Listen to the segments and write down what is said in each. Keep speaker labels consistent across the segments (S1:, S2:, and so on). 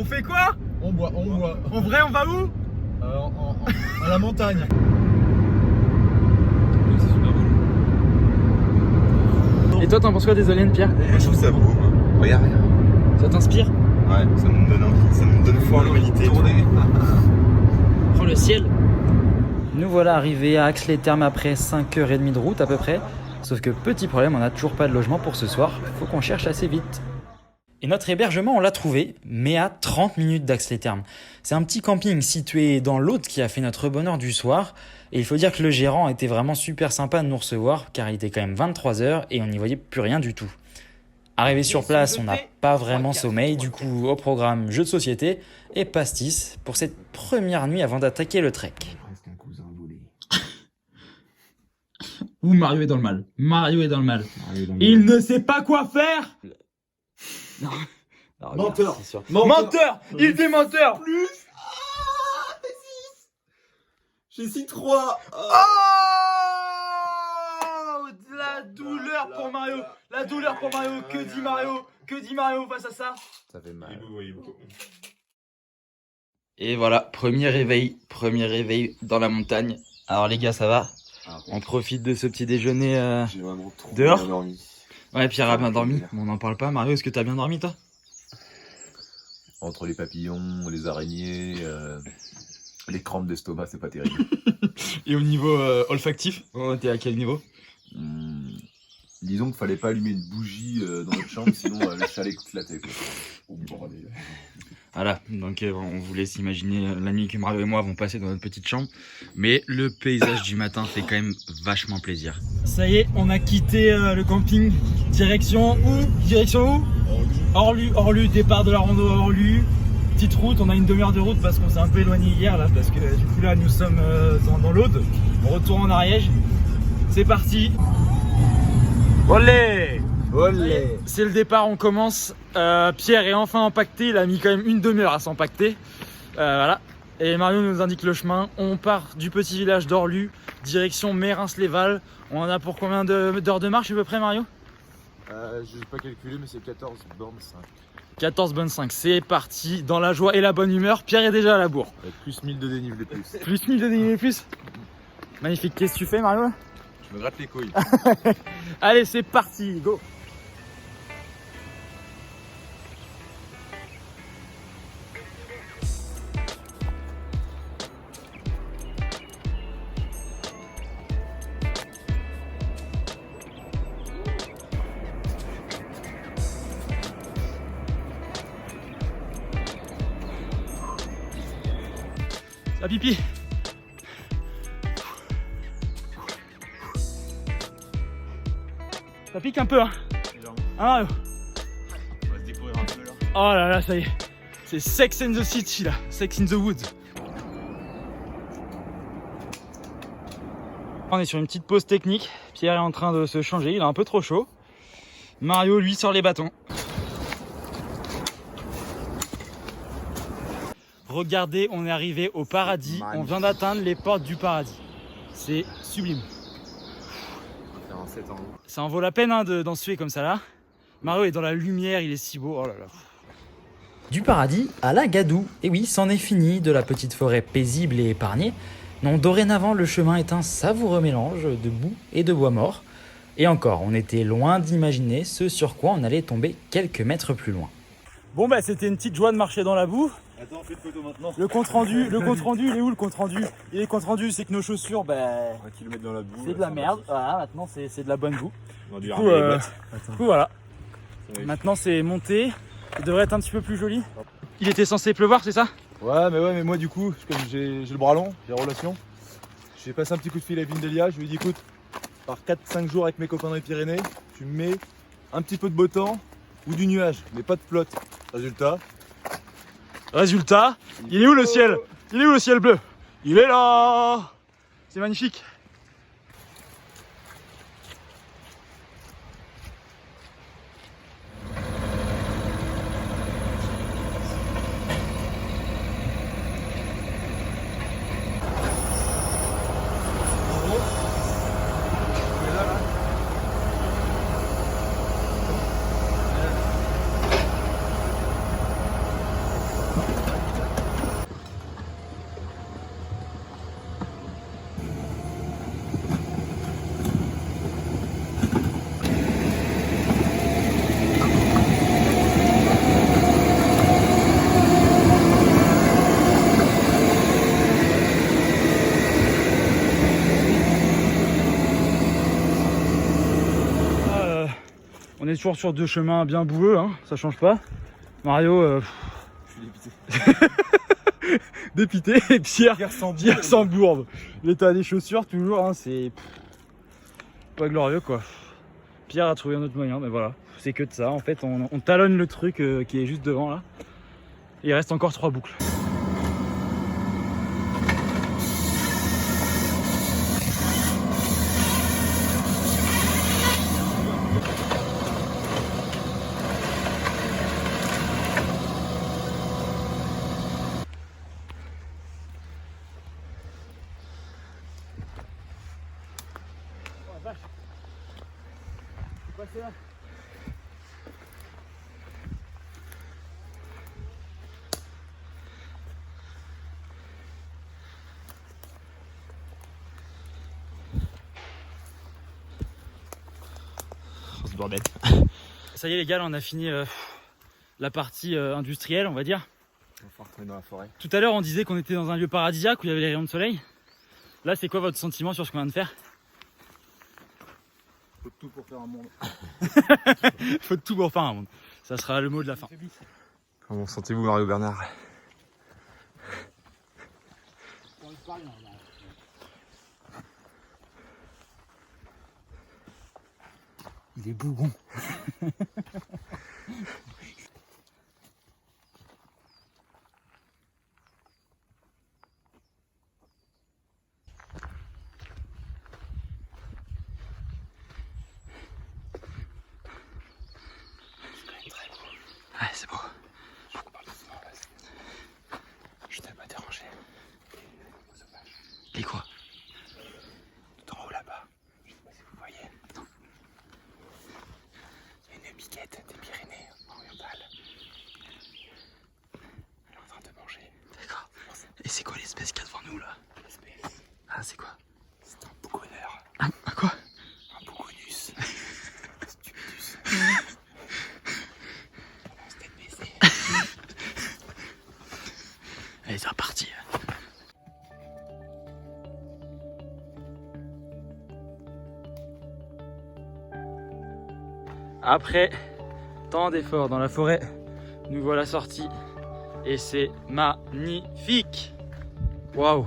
S1: On fait quoi?
S2: On boit.
S1: En vrai, on va où?
S2: À la montagne.
S3: C'est super beau.
S1: Et toi, t'en penses quoi des aliens, Pierre?
S4: Moi je trouve ça beau, moi. Regarde.
S1: Ça t'inspire?
S4: Ouais, ça me donne envie, ça me donne foi en l'humanité.
S1: Prends le ciel. Nous voilà arrivés à Ax-les-Thermes après 5h30 de route à peu près. Sauf que petit problème, on n'a toujours pas de logement pour ce soir. Faut qu'on cherche assez vite. Et notre hébergement, on l'a trouvé, mais à 30 minutes d'Ax-les-Thermes. C'est un petit camping situé dans l'Aude qui a fait notre bonheur du soir. Et il faut dire que le gérant était vraiment super sympa de nous recevoir, car il était quand même 23h et on n'y voyait plus rien du tout. Arrivé sur place, on n'a pas vraiment sommeil, du coup au programme jeux de société et pastis pour cette première nuit avant d'attaquer le trek.
S4: Presque un cousin volé.
S1: Ouh, Mario est dans le mal. Mario est dans le mal. Il ne sait pas quoi faire. Non. Non,
S2: Menteur.
S1: Menteur. Il est menteur.
S2: Plus. J'ai 6-3.
S1: La douleur pour Mario. La douleur pour Mario. Que dit Mario? Que dit Mario face à ça?
S4: Ça fait mal.
S1: Et voilà, premier réveil dans la montagne. Alors les gars, ça va? On profite de ce petit déjeuner
S4: J'ai vraiment trop
S1: dehors
S4: bien dormi.
S1: Ouais, Pierre a bien dormi. Bon, on n'en parle pas. Mario, est-ce que t'as bien dormi toi?
S4: Entre les papillons, les araignées, les crampes d'estomac, c'est pas terrible.
S1: Et au niveau olfactif, t'es à quel niveau?
S4: Disons qu'il fallait pas allumer une bougie dans notre chambre, sinon le chalet éclatait. Quoi. Oh, bordel.
S1: Voilà, donc on vous laisse imaginer la nuit que Mario et moi vont passer dans notre petite chambre. Mais le paysage du matin fait quand même vachement plaisir. Ça y est, on a quitté le camping. Direction où? Direction où? Orlu, départ de la rando à Orlu. Petite route, on a une demi-heure de route parce qu'on s'est un peu éloigné hier là, parce que du coup là nous sommes dans l'Aude. On retourne en Ariège. C'est parti. Olé!
S2: Olé.
S1: C'est le départ, on commence. Pierre est enfin empaqueté, il a mis quand même une demi-heure à s'empaqueter. Voilà. Et Mario nous indique le chemin. On part du petit village d'Orlu, direction Mérins-les-Valles. On en a pour combien d'heures de marche à peu près, Mario?
S4: Je n'ai pas calculé, mais c'est 14 bornes 5.
S1: 14 bonnes 5, c'est parti, dans la joie et la bonne humeur. Pierre est déjà à la bourre.
S4: Avec plus 1000 de dénivelé plus.
S1: Plus 1000 de dénivelé plus. Magnifique, qu'est-ce que tu fais, Mario?
S4: Je me gratte les couilles.
S1: Allez, c'est parti, go! Ça pipi. Ça pique un peu, hein. Ah,
S4: On va se découvrir un peu là.
S1: oh là là, ça y est. C'est Sex and the City là. Sex in the Woods. On est sur une petite pause technique. Pierre est en train de se changer, il est un peu trop chaud. Mario, lui, sort les bâtons. Regardez, on est arrivé au paradis. On vient d'atteindre les portes du paradis. C'est sublime.
S4: Faire un 7 en haut.
S1: Ça en vaut la peine hein, d'en suer comme ça là. Mario est dans la lumière, il est si beau. Oh là là. Du paradis à la gadoue. Et oui, c'en est fini de la petite forêt paisible et épargnée. Non, dorénavant, le chemin est un savoureux mélange de boue et de bois mort. Et encore, on était loin d'imaginer ce sur quoi on allait tomber quelques mètres plus loin. Bon bah c'était une petite joie de marcher dans la boue.
S2: Attends, fais une photo maintenant.
S1: Le compte rendu, il est où le compte rendu? Il est compte rendu, c'est que nos chaussures, bah,
S4: 1 kilomètre dans la boue.
S1: c'est de la merde. Voilà, maintenant c'est de la bonne boue.
S4: On a dû
S1: Du
S4: ramener les bottes.
S1: coup, voilà.
S4: Oui.
S1: Maintenant c'est monté. Ça devrait être un petit peu plus joli. Il était censé pleuvoir, c'est ça?
S2: Ouais, mais moi du coup, comme j'ai le bras long, j'ai relation. J'ai passé un petit coup de fil à Vindelia. Je lui ai dit écoute, par 4-5 jours avec mes copains dans les Pyrénées, tu me mets un petit peu de beau temps ou du nuage, mais pas de flotte.
S1: Résultat, il est où le ciel? Il est où le ciel bleu? Il est là! C'est magnifique. est toujours sur 2 chemins bien boueux, hein, ça change pas. Mario,
S2: Je suis dépité.
S1: dépité, et Pierre
S2: Pierre
S1: sans bourbe. L'état des chaussures, toujours, hein, c'est pas glorieux quoi. Pierre a trouvé un autre moyen, mais voilà, c'est que de ça. En fait, on talonne le truc qui est juste devant là. Il reste encore 3 boucles.
S2: Ce bordel.
S1: Ça y est les gars, là, on a fini la partie industrielle, on va dire.
S2: On va retourner dans la forêt.
S1: Tout à l'heure on disait qu'on était dans un lieu paradisiaque où il y avait les rayons de soleil. Là c'est quoi votre sentiment sur ce qu'on vient de faire?
S2: Faut tout pour faire un monde.
S1: Faut tout pour faire un monde. Ça sera le mot de la fin.
S2: Comment sentez-vous Mario Bernard?
S1: Il est bougon. Ouais, c'est beau.
S2: Je t'ai pas dérangé.
S1: Et quoi?
S2: Tout en haut là-bas. Je sais pas si vous voyez. Non. Il y a une biquette des Pyrénées orientales. Elle est en train de manger.
S1: D'accord. Et c'est quoi l'espèce qu'il y a devant nous là?
S2: L'espèce.
S1: Ah c'est quoi?
S2: C'est un bougoneur.
S1: Un quoi?
S2: Un bougonus. Stupidus. On se tête baissée.
S1: Allez c'est reparti. Après tant d'efforts dans la forêt, nous voilà sortis et c'est magnifique. Waouh.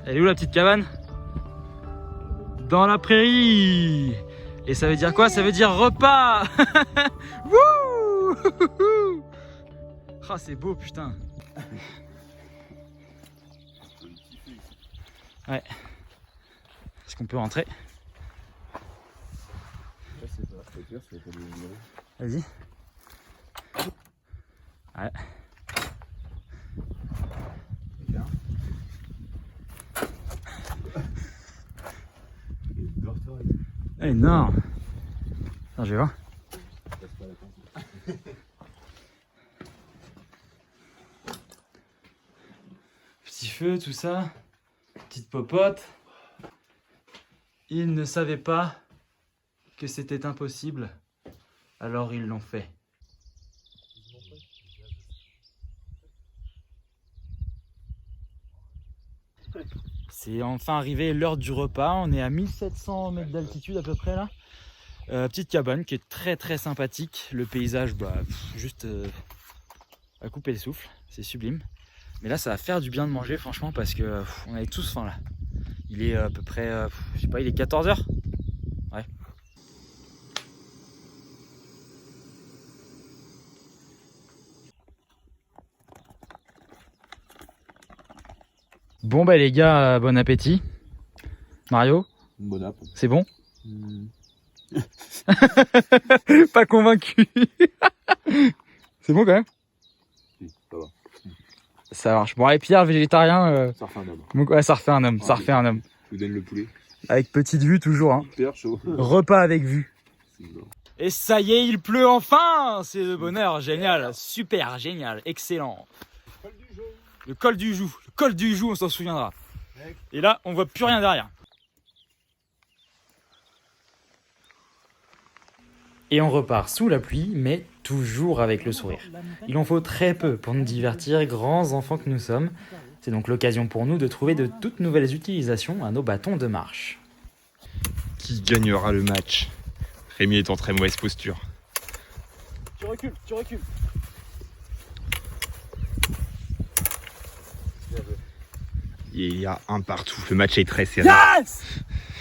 S1: Elle est où la petite cabane? Dans la prairie. Et ça veut dire quoi? Ça veut dire repas. Wouh. Ah c'est beau putain. Ouais. Est-ce qu'on peut rentrer? Vas-y. Ouais. Énorme. Attends, je vais voir. Petit feu, tout ça. Petite popote. Ils ne savaient pas que c'était impossible, alors ils l'ont fait. C'est enfin arrivé l'heure du repas, on est à 1700 mètres d'altitude à peu près là. Petite cabane qui est très très sympathique, le paysage juste à couper le souffle, c'est sublime. Mais là ça va faire du bien de manger franchement parce que on avait tous faim là. Il est à peu près, je sais pas, il est 14h. Ouais. Bon bah les gars, bon appétit. Mario,
S2: Bon app.
S1: c'est bon? Pas convaincu. C'est bon quand même?
S2: Si, ça va.
S1: Ça marche. Bon allez Pierre, végétarien.
S2: Ça refait un homme.
S1: Ouais, ça refait un homme, ça refait un homme.
S2: Je vous donne le poulet.
S1: Avec petite vue toujours, hein.
S2: Hyper chaud.
S1: Repas avec vue.
S2: C'est bon.
S1: Et ça y est, il pleut enfin. C'est le bonheur, génial, super, génial, excellent. Le col du Joux, on s'en souviendra. Et là, on voit plus rien derrière. Et on repart sous la pluie, mais toujours avec le sourire. Il en faut très peu pour nous divertir, grands enfants que nous sommes. C'est donc l'occasion pour nous de trouver de toutes nouvelles utilisations à nos bâtons de marche.
S2: Qui gagnera le match? Rémi est en très mauvaise posture. Tu recules, tu recules.
S3: Il y a un partout. Le match est très serré.
S2: Yes!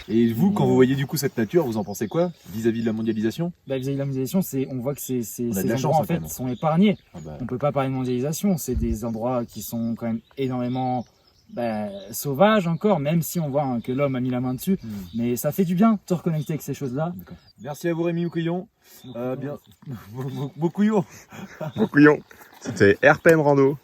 S4: Et vous, quand vous voyez du coup cette nature, vous en pensez quoi vis-à-vis de la mondialisation?
S1: Vis-à-vis de la mondialisation, on voit que ces
S4: On a de la
S1: endroits
S4: chance,
S1: en
S4: hein,
S1: fait
S4: quand même.
S1: sont épargnés.
S4: Ah bah,
S1: On peut pas parler de mondialisation, c'est des endroits qui sont quand même énormément sauvages encore, même si on voit que l'homme a mis la main dessus. Mais ça fait du bien de te reconnecter avec ces choses-là.
S2: Merci à vous Rémi Oucuillon. Bien. Bocouillon.
S3: Bon couillon. C'était RPM Rando.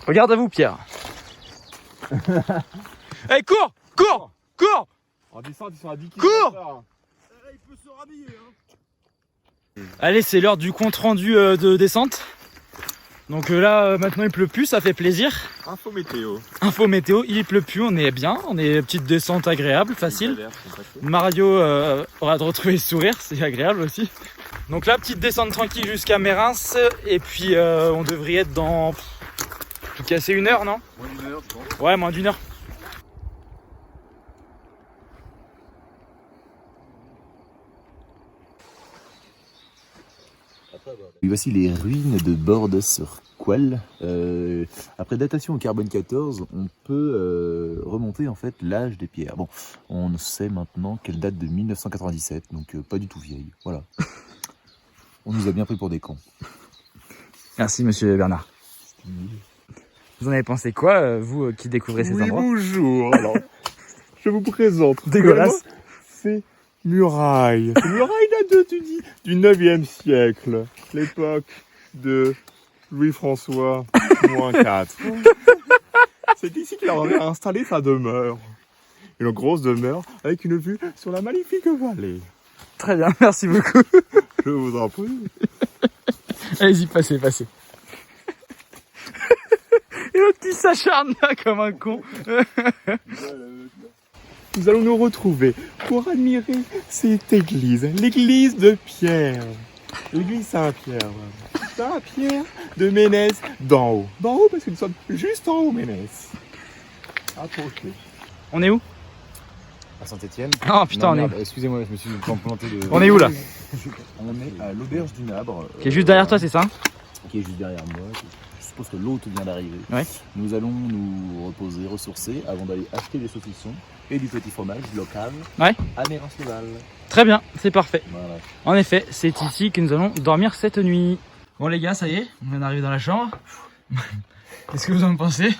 S1: Regarde à vous, Pierre. Hey, cours! Cours! Cours!
S2: En descente, ils sont à 10 km.
S1: Cours!
S2: Il peut se rhabiller. Hein.
S1: Allez, c'est l'heure du compte rendu de descente. Donc là, maintenant il pleut plus, ça fait plaisir.
S3: Info météo.
S1: Info météo, il pleut plus, on est bien. On est petite descente agréable, facile. Mario aura de retrouver le sourire, c'est agréable aussi. Donc là, petite descente tranquille jusqu'à Mérins. Et puis on devrait être dans... Tout casser 1 heure, non?
S4: moins d'une heure, je pense.
S1: Ouais, moins d'1 heure.
S4: Et voici les ruines de Bordes-sur-Quelle. Après datation au carbone 14, on peut remonter en fait l'âge des pierres. Bon, on sait maintenant qu'elle date de 1997, donc pas du tout vieille. Voilà. On nous a bien pris pour des cons.
S1: Merci, monsieur Bernard. Vous en avez pensé quoi, vous qui découvrez ces endroits?
S3: Bonjour. Alors, je vous présente.
S1: Dégueulasse.
S3: C'est muraille. Ces murailles datent du 9e siècle. L'époque de Louis-François -4. C'est ici qu'il a installé sa demeure. Une grosse demeure avec une vue sur la magnifique vallée.
S1: Très bien, merci beaucoup.
S3: Je vous en prie.
S1: Allez-y, passez. Et l'autre qui s'acharne là comme un con.
S3: Nous allons nous retrouver pour admirer cette église, l'église de Pierre, l'église Saint-Pierre. Saint-Pierre de Ménès d'en haut. D'en haut parce que nous sommes juste en haut, Ménès. Approchez.
S1: On est où?
S2: À Saint-Etienne.
S1: Oh putain, on est où?
S2: Excusez-moi, je me suis planté de.
S1: On est où là?
S4: On est à l'auberge du Nabre.
S1: Qui est juste derrière toi, c'est ça?
S4: Qui est juste derrière moi. Je suppose que l'autre vient d'arriver.
S1: Ouais.
S4: Nous allons nous reposer, ressourcer avant d'aller acheter des saucissons et du petit fromage local
S1: Ouais.
S4: à Mérins-le-Val.
S1: Très bien, c'est parfait.
S4: Voilà.
S1: En effet, c'est ici que nous allons dormir cette nuit. Bon les gars, ça y est, on vient d'arriver dans la chambre. Qu'est-ce que vous en pensez?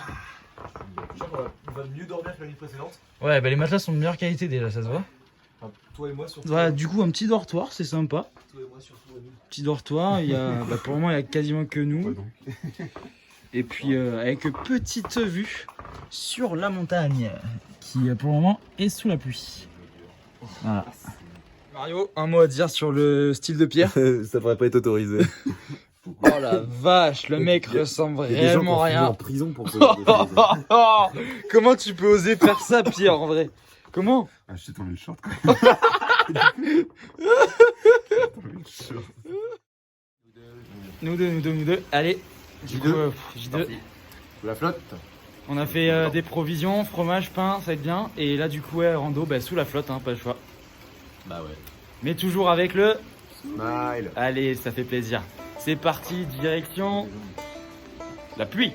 S2: On va mieux dormir que la nuit précédente.
S1: Ouais, bah les matelas sont de meilleure qualité déjà, ça se voit.
S2: Enfin, toi et moi surtout.
S1: Voilà, du coup un petit dortoir, c'est sympa.
S2: Toi et moi surtout.
S1: Petit dortoir, il y a, pour le moment il y a quasiment que nous. Et puis avec petite vue sur la montagne, qui pour le moment est sous la pluie. Voilà. Mario, un mot à dire sur le style de Pierre?
S4: Ça devrait pas être autorisé.
S1: Oh la vache, le mec ressemble réellement à rien.
S4: en prison pour ce genre de choses.
S1: Comment tu peux oser faire ça, Pierre, en vrai? Comment?
S3: Ah, je t'ai tombé le short quand même.
S1: Nous deux. Allez, J2.
S4: La flotte.
S1: On a fait des provisions, fromage, pain, ça va être bien. Et là, du coup, ouais, rando, sous la flotte, hein, pas le choix.
S4: Bah ouais.
S1: Mais toujours avec le...
S3: Smile.
S1: Allez, ça fait plaisir. C'est parti, direction... la pluie.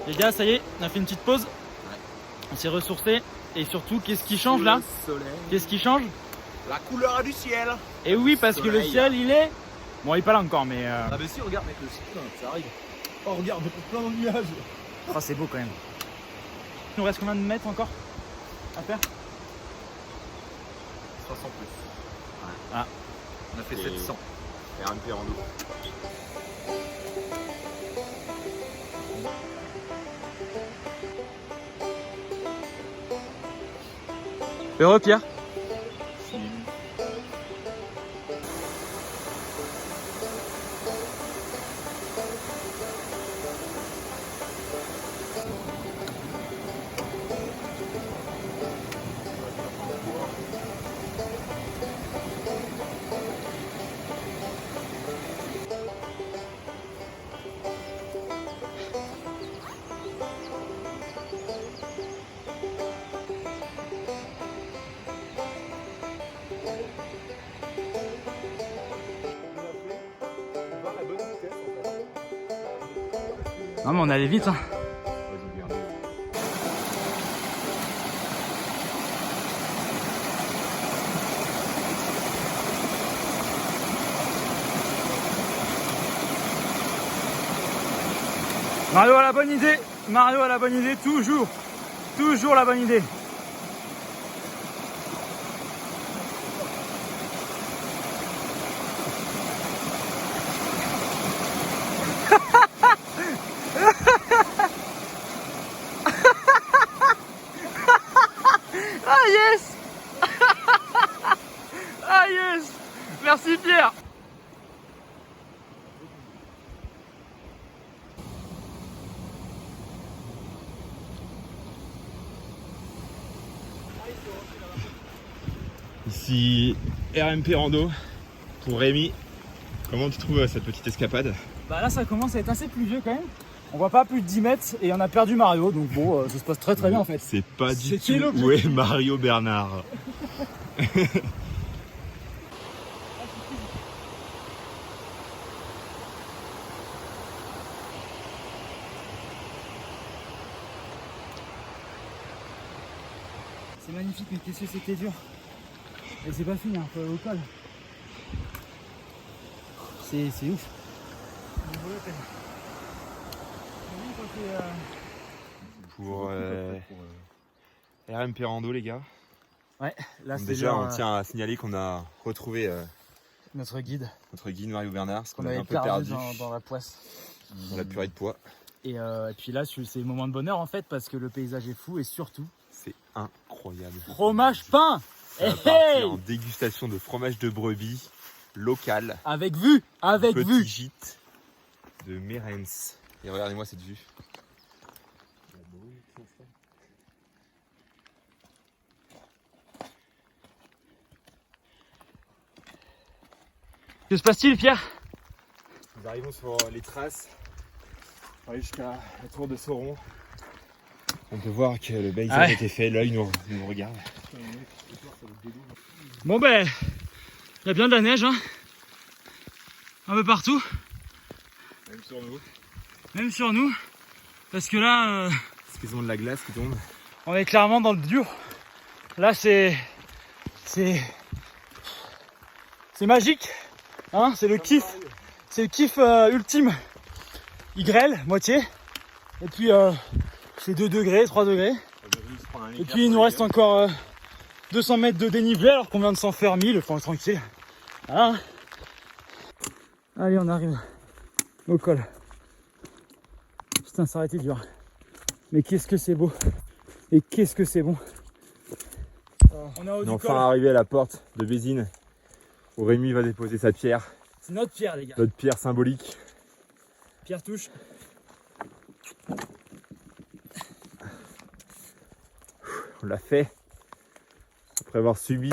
S1: Les gars, ça y est, on a fait une petite pause. On s'est ressourcé. Et surtout, qu'est-ce qui change là? Qu'est-ce qui change?
S3: La couleur du ciel.
S1: Et oui, parce que le ciel, il est... Bon, il est pas là encore, mais...
S2: Ah bah si, regarde mec, le ciel, ça arrive. Oh regarde, plein de nuages.
S1: Oh, c'est beau quand même. Il nous reste combien de mètres encore à faire?
S2: 300 plus.
S1: Ah.
S2: On a fait 700.
S3: RMP Rando.
S1: Heureux, Pierre? Non mais on allait vite hein. Mario a la bonne idée, Mario a la bonne idée, toujours la bonne idée. Ah yes. Ah yes. Merci Pierre.
S3: Ici RMP Rando pour Rémi. Comment tu trouves cette petite escapade?
S1: Bah là ça commence à être assez pluvieux quand même. On voit pas plus de 10 mètres et on a perdu Mario, donc bon ça se passe très bien en fait.
S3: C'est pas du
S1: C'était
S3: tout où est Mario Bernard.
S1: C'est magnifique mais qu'est-ce que c'était dur. Et c'est pas fini, hein, faut aller au col. C'est ouf.
S3: Pour RMP Rando les gars.
S1: Ouais, là c'est
S3: Déjà on tient à signaler qu'on a retrouvé
S1: notre guide
S3: Mario Bernard, parce qu'on
S1: qu'on
S3: avait
S1: avait
S3: un peu perdu
S1: dans la poisse.
S3: dans la purée de pois.
S1: Et puis là c'est le moment de bonheur en fait parce que le paysage est fou et surtout
S3: C'est incroyable.
S1: fromage pain.
S3: Ça va partir en dégustation de fromage de brebis local.
S1: Avec vue, avec
S3: Petit
S1: vue.
S3: gîte de Mérens. Et regardez-moi cette vue.
S1: Que se passe-t-il Pierre?
S3: Nous arrivons sur les traces. On va aller jusqu'à la tour de Sauron. On peut voir que le paysage a été fait, l'œil nous regarde.
S1: Bon ben, il y a bien de la neige hein. Un peu partout.
S3: Même sur nous.
S1: Même sur nous. Parce que là,
S3: Est-ce qu'ils ont de la glace qui tombe?
S1: on est clairement dans le dur. Là c'est magique. Hein, c'est le kiff. C'est le kiff ultime. Il grêle, moitié. Et puis c'est 2 degrés, 3 degrés. Et puis il nous reste encore 200 mètres de dénivelé alors qu'on vient de s'en faire 1000, enfin tranquille. Voilà. Allez, on arrive au col. Putain, ça aurait été dur. Mais qu'est-ce que c'est beau. Et qu'est-ce que c'est bon. On est en haut
S3: On est
S1: du
S3: enfin
S1: col.
S3: arrivé à la porte de Bézine où Rémi va déposer sa pierre,
S1: C'est notre pierre les gars.
S3: notre pierre symbolique.
S1: Pierre touche.
S3: On l'a fait après avoir subi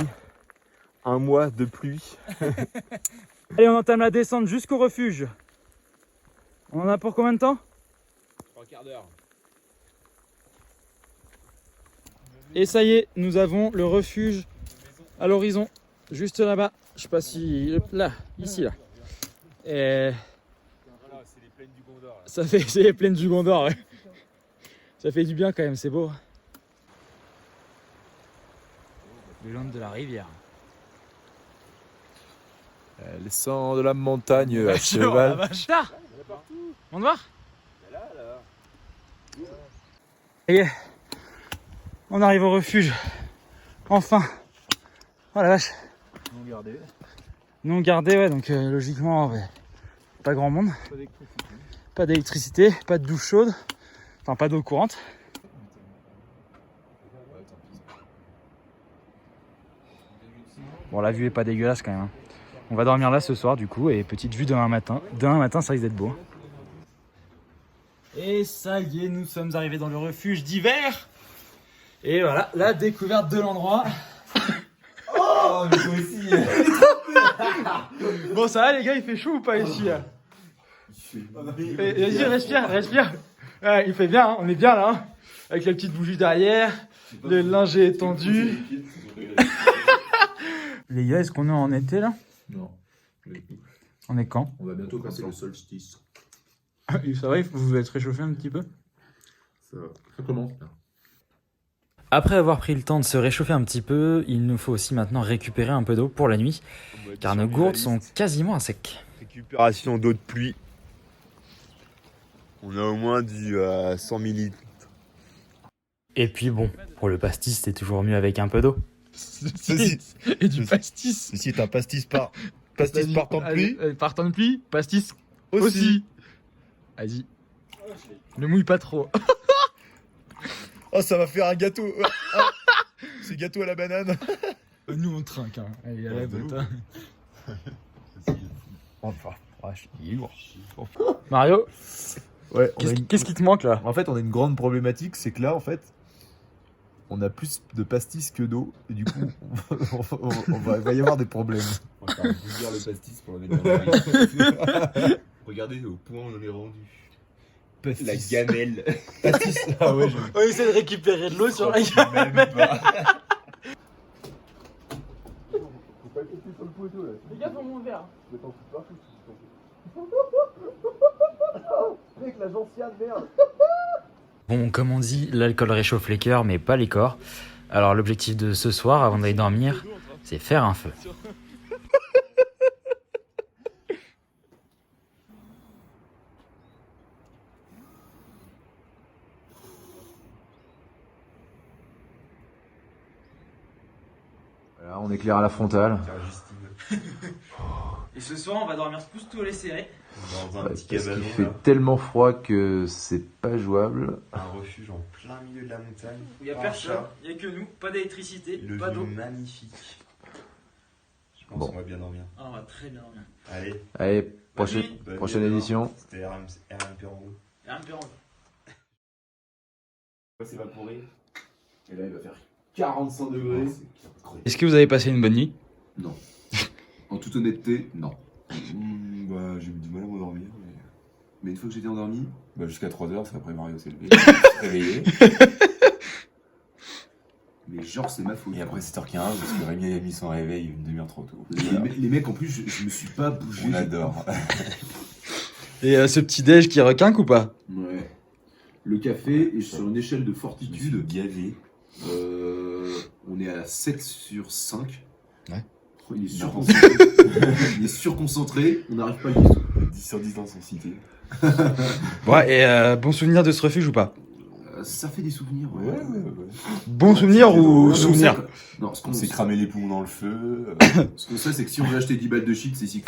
S3: un mois de pluie.
S1: Allez, on entame la descente jusqu'au refuge. On en a pour combien de temps?
S3: 3 quarts d'heure.
S1: Et ça y est, nous avons le refuge à l'horizon, juste là-bas. Je sais pas si... Là, ici, là. Et
S3: Voilà, c'est les plaines du Gondor. Là.
S1: ça fait... C'est les plaines du Gondor, ouais. Ça fait du bien quand même, c'est beau. Le long de la rivière.
S4: Les sangs de la montagne à
S1: La
S4: cheval.
S1: vache. Là, on va voir. Ça y est, on arrive au refuge. Enfin. Oh la vache.
S2: Non gardé.
S1: Non gardé, ouais, donc logiquement, ouais, pas grand monde. Pas d'électricité, pas de douche chaude. Enfin, pas d'eau courante. Bon, la vue est pas dégueulasse quand même. Hein. On va dormir là ce soir du coup et petite vue demain matin. Demain matin, ça risque d'être beau. Et ça y est, nous sommes arrivés dans le refuge d'hiver. Et voilà, la découverte de l'endroit.
S3: Oh, mais toi aussi.
S1: Bon, ça va les gars, il fait chaud ou pas ici là? Vas-y, respire, respire. Ouais, il fait bien, hein, on est bien là. Hein, avec la petite bougie derrière, le linge est étendu. Les gars, est-ce qu'on est en été là?
S4: Non.
S1: On est quand?
S4: On va bientôt passer le solstice.
S1: Ça va, vous vous êtes réchauffé un petit peu?
S3: Ça commence bien.
S1: Après avoir pris le temps de se réchauffer un petit peu, il nous faut aussi maintenant récupérer un peu d'eau pour la nuit, car nos gourdes sont quasiment à sec.
S3: Récupération d'eau de pluie. On a au moins du 100 millilitres.
S1: Et puis bon, pour le pastis, c'est toujours mieux avec un peu d'eau.
S2: Et du pastis.
S3: Ceci est un pastis par temps de pluie.
S2: Par temps de pluie, pastis
S3: Aussi.
S2: Vas-y. Ne mouille pas trop.
S3: Oh, ça va faire un gâteau. C'est gâteau à la banane.
S2: Nous on trinque. Hein. Allez, à la botte. Hein.
S3: Enfin, il est lourd.
S1: Mario,
S4: Ouais,
S1: qu'est-ce qui te manque là?
S4: En fait, on a une grande problématique, c'est que là, en fait, on a plus de pastis que d'eau, et du coup, il va y avoir des problèmes.
S3: On va faire bouillir le pastis pour le mettre dans le riz. Regardez au point où on en est rendu.
S4: Pastis.
S3: La gamelle.
S4: Pastis. Ah ouais,
S1: On essaie de récupérer de l'eau sur la
S3: Même pas.
S1: Les gars, pour mon verre.
S4: Mec, la gentiane, merde.
S1: Bon, comme on dit, l'alcool réchauffe les cœurs, mais pas les corps. Alors l'objectif de ce soir, avant d'aller dormir, c'est faire un feu.
S4: Voilà, on éclaire à la frontale.
S1: Et ce soir, on va dormir tous les serrés.
S3: Dans un petit
S4: Parce
S3: cabanon.
S4: qu'il fait
S3: là.
S4: tellement froid que c'est pas jouable.
S3: Un refuge en plein milieu de la montagne.
S1: Il n'y a
S3: Un
S1: personne,
S3: chat.
S1: il n'y a que nous, pas d'électricité,
S3: Le
S1: pas d'eau.
S3: vue magnifique. Je pense
S4: Bon.
S3: qu'on va bien dormir.
S1: Ah, on va très bien dormir.
S3: Allez.
S4: Allez,
S1: Bonne nuit.
S4: prochaine édition.
S3: C'était RMP en haut.
S1: Et un perron.
S3: On va s'évaporer.
S4: Et là, il va faire 45 degrés.
S1: Est-ce que vous avez passé une bonne nuit?
S5: Non. En toute honnêteté, non.
S3: Bah, j'ai eu du mal à m'endormir.
S5: Mais une fois que j'étais endormi,
S3: Bah, jusqu'à 3h, c'est après Mario s'est levé. Il s'est réveillé.
S5: mais genre c'est ma faute.
S3: Et après 7h15, parce que Rémi a mis son réveil une demi-heure trop tôt.
S5: Les mecs en plus, je me suis pas bougé.
S3: On adore.
S1: Et ce petit déj qui requinque ou pas?
S5: Ouais. Le café est sur une échelle de fortitude.
S3: Gavé.
S5: On est à 7 sur 5.
S3: Ouais.
S5: Il est surconcentré. Il est surconcentré, on n'arrive pas à le dire.
S3: 10 sur 10 dans son cité.
S1: Ouais, et bon souvenir de ce refuge ou pas?
S5: Ça fait des souvenirs. Ouais.
S1: Bon souvenir ou
S5: Non,
S1: souvenir?
S5: Non, ce qu'on
S3: On s'est cramé les poumons dans le feu.
S5: Ce qu'on sait, c'est que si on veut acheter 10 balles de shit, c'est si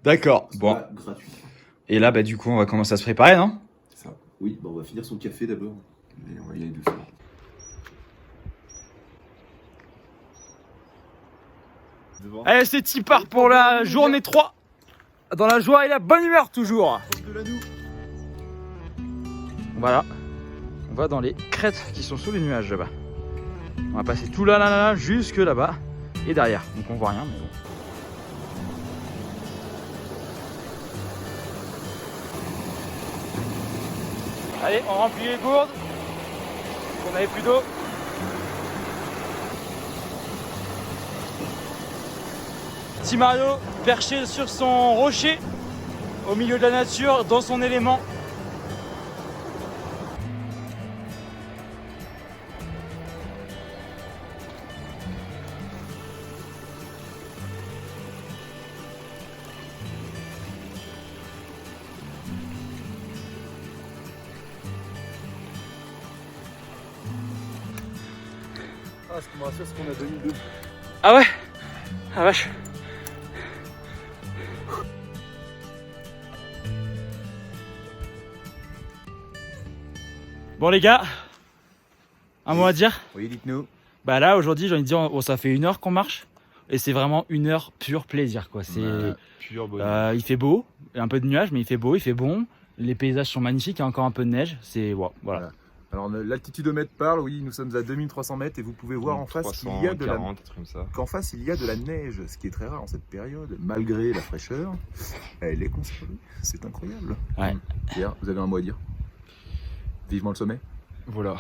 S1: D'accord, bon.
S5: gratuit.
S1: Et là, bah du coup, on va commencer à se préparer, non?
S3: C'est ça.
S5: Oui, bah on va finir son café d'abord.
S3: Mais on va y aller doucement.
S1: Allez, c'est y part pour la journée 3. Dans la joie et la bonne humeur toujours. Voilà. On va dans les crêtes qui sont sous les nuages là-bas. On va passer tout là, jusque là-bas et derrière. Donc on voit rien, mais bon. Allez, on remplit les gourdes. On n'avait plus d'eau. Petit Mario perché sur son rocher, au milieu de la nature, dans son élément.
S2: Ah, ce qui me rassure, c'est qu'on a 2002.
S1: Ah ouais? Ah vache. Bon les gars, un mot à dire?
S4: Oui, dites-nous.
S1: Bah là aujourd'hui j'ai envie de dire, bon, ça fait 1 heure qu'on marche et c'est vraiment 1 heure pur plaisir quoi. C'est,
S3: Pur bonheur.
S1: il fait beau, il y a un peu de nuages mais il fait beau, il fait bon. Les paysages sont magnifiques, il y a encore un peu de neige. C'est wow, voilà.
S2: Alors l'altitudomètre parle, oui, nous sommes à 2300 mètres et vous pouvez voir en face qu'il y a de la...
S3: 340, un truc comme ça.
S2: qu'en face il y a de la neige, ce qui est très rare en cette période, malgré la fraîcheur. Elle est conservée, c'est incroyable.
S1: Ouais.
S2: Pierre, vous avez un mot à dire? Vivement le sommet.
S1: Voilà.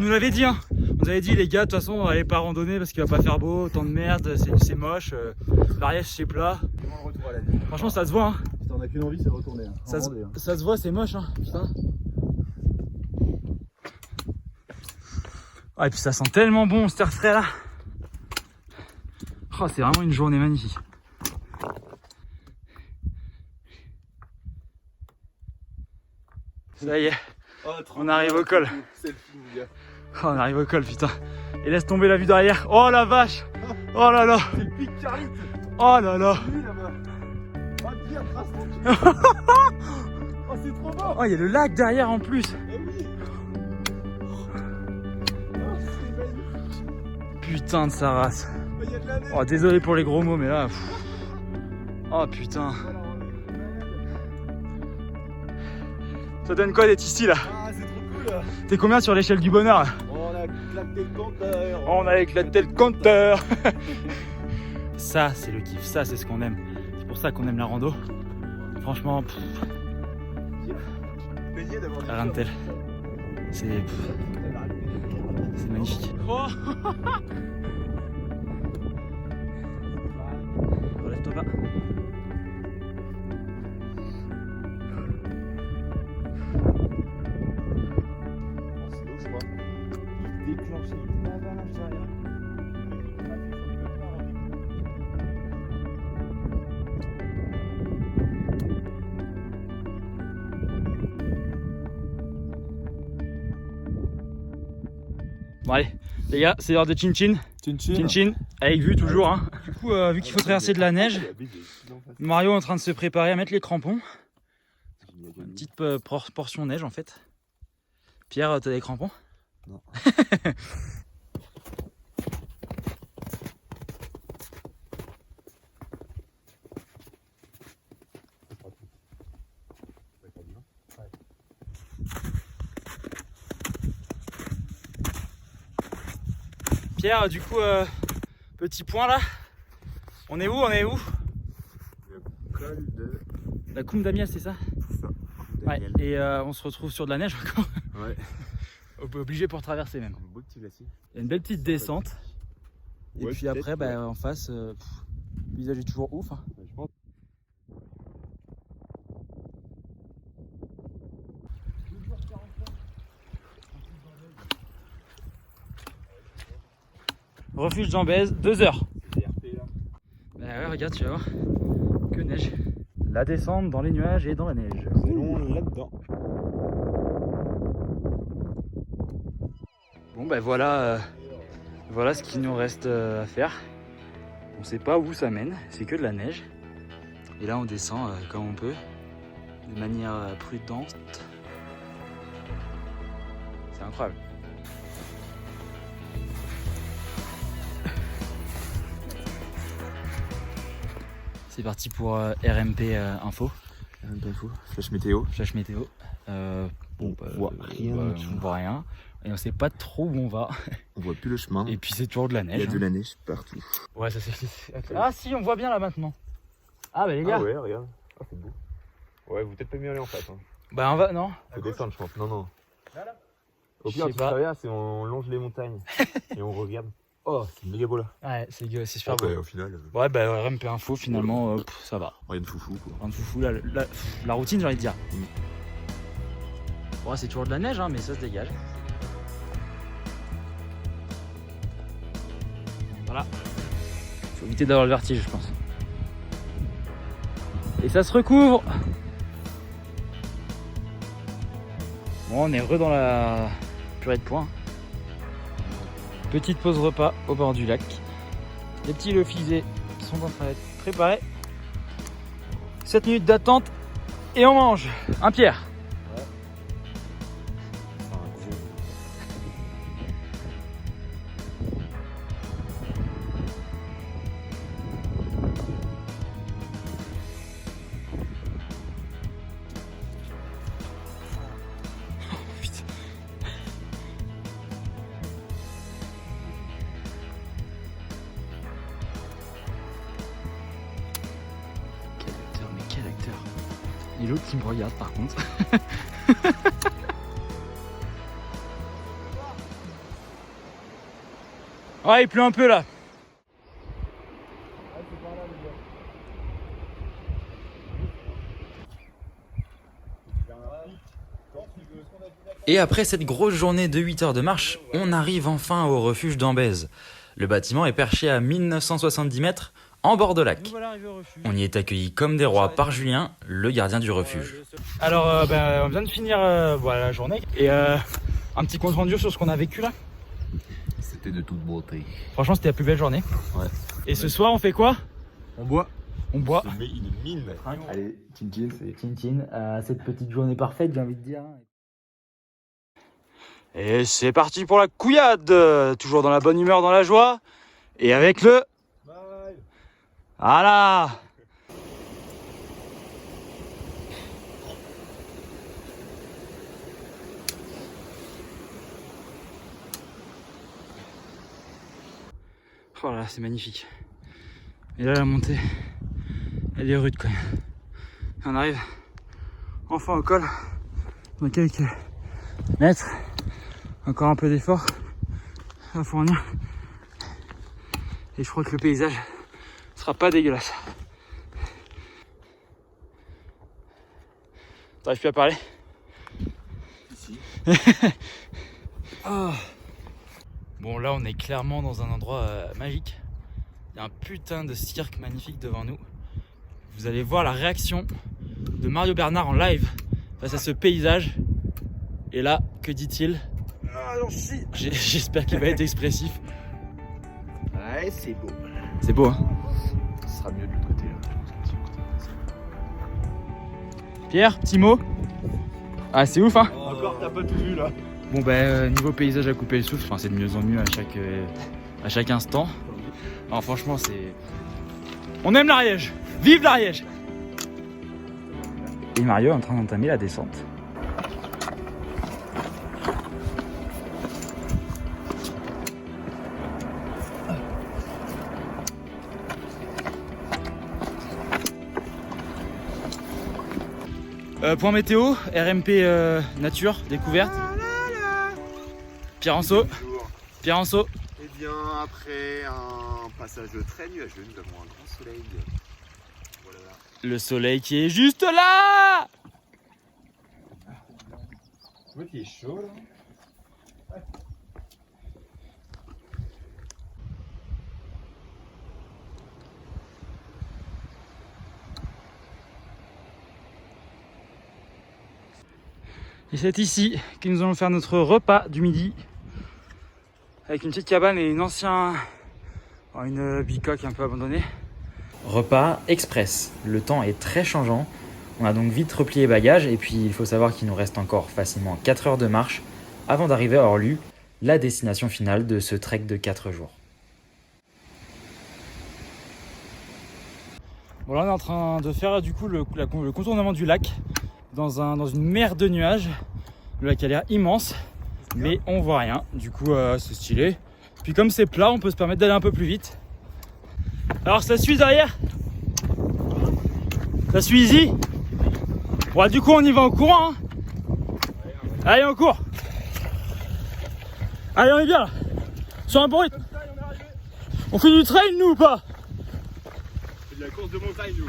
S1: nous l'avait dit, hein. On nous avait dit, les gars, de toute façon, on allait pas randonner parce qu'il va pas faire beau, temps de merde, c'est moche, l'Ariège c'est plat.
S2: Le retour à la vie.
S1: Franchement, ça se voit, hein.
S2: Si t'en as qu'une envie, c'est de retourner. Hein.
S1: Ça se voit, c'est moche, hein. Putain. Ah, et puis ça sent tellement bon, cet air frais là. Oh, c'est vraiment une journée magnifique. Ça y est, on arrive au col. Oh, on arrive au col, putain. Et laisse tomber la vue derrière. Oh la vache. Oh là là.
S2: C'est le pic Carlite.
S1: Oh là là.
S2: Lui là-bas. Oh, bien, trace tranquille. Oh, c'est trop beau.
S1: Oh, il y a le lac derrière en plus.
S2: Eh oui. Oh, c'est magnifique.
S1: Putain de sa race.
S2: Oh, il y a de la neige.
S1: Oh, désolé pour les gros mots, mais là. Oh putain.
S2: Voilà, on est malade.
S1: Ça donne quoi d'être ici là?
S2: Ah, c'est trop cool là.
S1: T'es combien sur l'échelle du bonheur là?
S2: On a éclaté le compteur.
S1: On a éclaté le compteur. Ça c'est le kiff, ça c'est ce qu'on aime. C'est pour ça qu'on aime la rando. Franchement,
S2: Plaisir d'avoir du
S1: rien de tel. C'est magnifique. Oh. Relève-toi pas.
S2: C'est l'eau, je crois. Il déclenche une avalanche derrière.
S1: Bon allez, les gars, c'est l'heure de chin-chin. Chin-chin, avec vue toujours. Hein. Du coup, vu qu'il faut traverser de la neige, Mario est en train de se préparer à mettre les crampons. Une petite portion neige en fait. Pierre, t'as des crampons?
S5: Non.
S1: Pierre, du coup, petit point là. On est où? La Coume d'Amias, c'est ça? Ouais, et on se retrouve sur de la neige encore.
S5: Ouais.
S1: Obligé pour traverser même.
S5: Un beau petit glacier.
S1: Il y a une belle petite descente. Et
S5: Ouais,
S1: puis
S5: peut-être,
S1: après, bah, en face, le visage est toujours ouf. Hein.
S5: Je pense.
S1: Refuge Jambèze, 2 heures. Bah ouais, regarde, tu vas voir. Que neige. La descente dans les nuages et dans la neige.
S3: C'est long là-dedans.
S1: Bon bah voilà, voilà ce qu'il nous reste à faire. On sait pas où ça mène, c'est que de la neige. Et là on descend comme on peut, de manière prudente. C'est incroyable. C'est parti pour RMP Info.
S3: Flash météo.
S1: Flash météo. Bon,
S3: On voit rien
S1: on
S3: du tout.
S1: voit rien. Et on sait pas trop où on va.
S3: On voit plus le chemin.
S1: Et puis c'est toujours de la neige.
S3: Il y a de la neige partout.
S1: Ouais, ça c'est. Ah si, on voit bien là maintenant. Ah bah les gars.
S3: Ah ouais, regarde. Ah, c'est beau. Ouais, vous peut-être pas mieux aller en face. Hein.
S1: Bah on va, non.
S3: Faut descendre, je pense. Non. Au
S1: Je
S3: pire,
S1: sais
S3: tu
S1: pas.
S3: traverses et on longe les montagnes. Et on regarde. Oh, c'est méga beau là.
S1: Ouais, c'est super beau.
S3: Au final,
S1: Ouais, bah RMP Info finalement, ça va.
S3: rien de foufou quoi.
S1: Rien de foufou, la routine j'ai envie de dire. Ouais, c'est toujours de la neige, hein, mais ça se dégage. Voilà. Faut éviter d'avoir le vertige, je pense. Et ça se recouvre. Bon, on est heureux dans la purée de poing. Petite pause repas au bord du lac. Les petits lyophisés sont en train d'être préparés. 7 minutes d'attente et on mange. Un Pierre. Quel acteur. Et l'autre qui me regarde par contre. Ouais, il pleut un peu là. Et après cette grosse journée de 8 heures de marche, on arrive enfin au refuge d'Ambèze. Le bâtiment est perché à 1970 mètres en bord de lac. On y est accueillis comme des rois par Julien, le gardien du refuge. Alors, on vient de finir la journée et un petit compte rendu sur ce qu'on a vécu là.
S4: C'était de toute beauté.
S1: Franchement, c'était la plus belle journée.
S4: Ouais.
S1: Et ce soir, on fait quoi?
S2: On boit.
S1: On boit.
S3: Mais une mine.
S4: Allez, chin c'est...
S1: Chin à cette petite journée parfaite, j'ai envie de dire. Et c'est parti pour la couillade. Toujours dans la bonne humeur, dans la joie. Et avec le...
S2: Bye.
S1: Voilà. Oh là là, c'est magnifique. Et là, la montée, elle est rude quand même. Et on arrive enfin au col. Dans quelques mètres. Encore un peu d'effort à fournir. Et je crois que le paysage sera pas dégueulasse. T'arrives plus à parler?
S3: Ici.
S1: Oh. Bon, là on est clairement dans un endroit magique. Il y a un putain de cirque magnifique devant nous. Vous allez voir la réaction de Mario Bernard en live face à ce paysage. Et là, que dit-il? J'espère qu'il va être expressif.
S3: Ouais, c'est beau.
S1: C'est beau, hein?
S3: Ce sera mieux de l'autre côté.
S1: Pierre, petit mot? Ah, c'est ouf, hein?
S3: Encore, t'as pas tout vu là.
S1: Bon, niveau paysage à couper le souffle, c'est de mieux en mieux à chaque instant. Alors, franchement, c'est... On aime l'Ariège! Vive l'Ariège! Et Mario est en train d'entamer la descente. Point météo, RMP nature, découverte. Pierre Anceau. Pierre Anceau.
S3: Eh bien, après un passage très nuageux, nous avons un grand soleil. Voilà.
S1: Le soleil qui est juste là.
S2: Tu vois qu'il est chaud là.
S1: Et c'est ici que nous allons faire notre repas du midi. Avec une petite cabane et une bicoque un peu abandonnée. Repas express. Le temps est très changeant. On a donc vite replié bagages et puis il faut savoir qu'il nous reste encore facilement 4 heures de marche avant d'arriver à Orlu, la destination finale de ce trek de 4 jours. Bon, là on est en train de faire du coup le contournement du lac dans une mer de nuages. Le lac a l'air immense, mais on voit rien. Du coup, c'est stylé. Puis comme c'est plat, on peut se permettre d'aller un peu plus vite. Alors ça suit derrière? Ça suit easy? Bon, du coup on y va en courant, hein. Allez, on court. Allez, on est bien là. Sur un bon rythme. On fait du trail nous ou pas?
S3: C'est de la course de montagne, nous.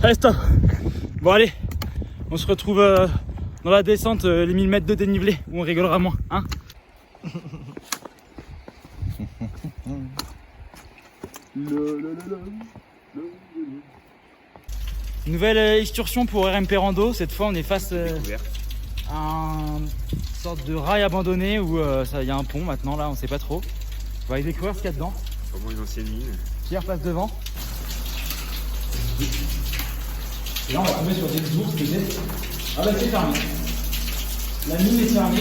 S1: Allez, stop. Bon, allez, on se retrouve dans la descente, les 1000 mètres de dénivelé, où on rigolera moins, hein. Nouvelle excursion pour RMP Rando. Cette fois, on est face à une sorte de rail abandonné où il y a un pont maintenant, là, on sait pas trop. On va aller découvrir ce qu'il y a dedans.
S3: Comment une ancienne mine.
S1: Pierre passe devant. Et là, on va tomber sur des ours qui étaient... Ah bah c'est fermé. La mine est fermée.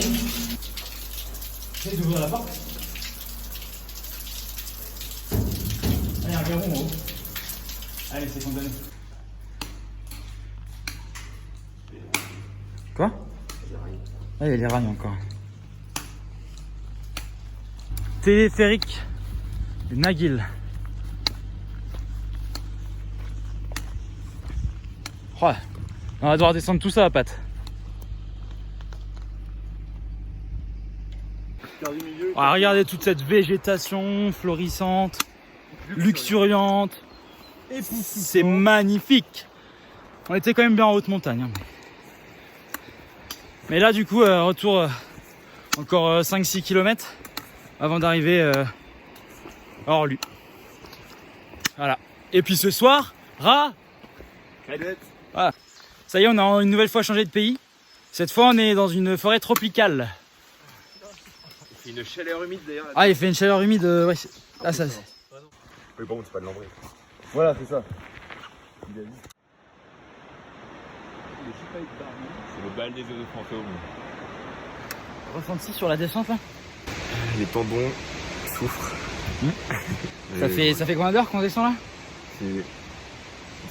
S1: J'essaie d'ouvrir la porte. Ah, il y a un verrou en haut. Allez, c'est condamné. Quoi? Ah, il y a les rails encore. Téléphérique de Naguil. Oh, on va devoir descendre tout ça à pattes. Ah, regardez toute cette végétation florissante, luxuriante. C'est magnifique. On était quand même bien en haute montagne. Hein. Mais là, du coup, retour encore 5-6 km avant d'arriver à Orlu. Voilà. Et puis ce soir, voilà. Ça y est, on a une nouvelle fois changé de pays. Cette fois, on est dans une forêt tropicale.
S3: Il fait une chaleur humide d'ailleurs.
S1: Ah, il fait une chaleur humide. Ouais. Ah, ça.
S3: Oui, bon, c'est pas de l'embris.
S2: Voilà, c'est ça.
S3: C'est le bal des œufs de fantôme.
S1: Ressenti sur la descente là.
S3: Les tendons souffrent.
S1: Ça fait combien d'heures qu'on descend là?
S3: Je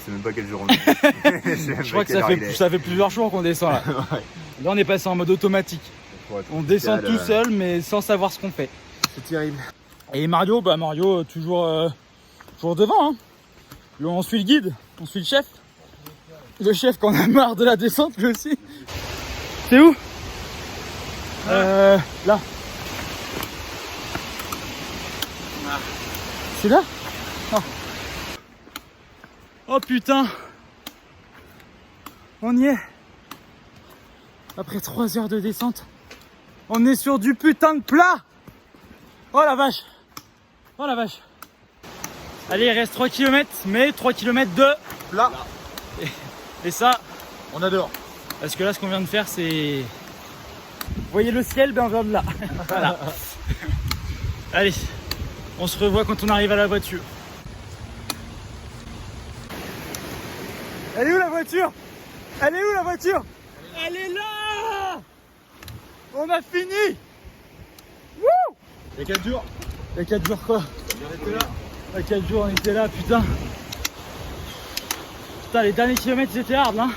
S3: sais même pas quel jour on est.
S1: Je crois que ça fait plusieurs jours qu'on descend là.
S3: Ouais.
S1: Là, on est passé en mode automatique. On descend tout seul, mais sans savoir ce qu'on fait.
S3: C'est terrible.
S1: Et Mario, toujours devant. Hein. On suit le guide, on suit le chef. Le chef qu'on a marre de la descente, lui aussi. C'est où? Là. C'est là? Oh putain! On y est! Après 3 heures de descente, on est sur du putain de plat! Oh la vache! Oh la vache! Allez, il reste 3 km, mais 3 km de
S2: Plat.
S1: Et ça,
S2: On adore.
S1: parce que là, ce qu'on vient de faire, c'est... Vous voyez le ciel, ben on vient de là. Voilà. Allez, on se revoit quand on arrive à la voiture. Elle est où la voiture? Elle est où la voiture? Elle est là! On a fini! Wouh!
S2: Il y a 4 jours.
S1: Il y a 4 jours quoi?
S2: On était là.
S1: Il y a 4 jours on était là, putain. Putain, les derniers kilomètres c'était hard là.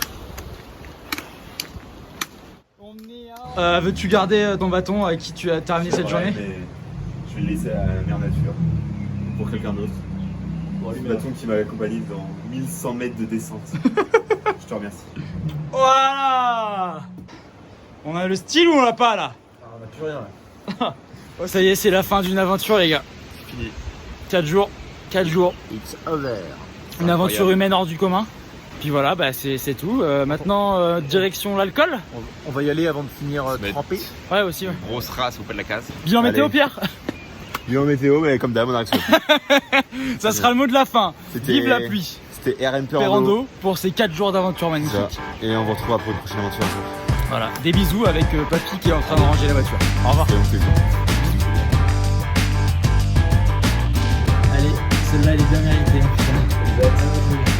S1: Veux-tu garder ton bâton avec qui tu as terminé cette journée?
S3: Mais je vais le laisser à la mère nature. Pour quelqu'un d'autre. C'est le bâton qui m'a accompagné dans 1100 mètres de descente. Je te remercie.
S1: Voilà! On a le style ou on l'a pas là?
S2: On n'a plus rien là.
S1: Oh, ça y est, c'est la fin d'une aventure les gars.
S3: C'est fini.
S1: 4 jours.
S4: It's over.
S1: Une aventure humaine hors du commun. Puis voilà, bah c'est tout. Maintenant, direction l'alcool.
S4: On va y aller avant de finir trempé.
S1: Ouais, aussi. Ouais.
S3: Grosse race au pas de la case.
S1: Bilan
S3: Allez.
S1: météo, Pierre.
S3: Bilan météo, mais comme d'hab, on arrive sur
S1: Ça sera le mot de la fin.
S3: C'était-
S1: Vive la pluie.
S3: C'était RMP
S1: Perando pour ces 4 jours d'aventure magnifique.
S3: Et on vous retrouve pour une prochaine aventure.
S1: Voilà, des bisous avec Papy qui est en train de ranger la voiture. Au revoir. Allez, celle-là elle est bien méritée. Hein, putain.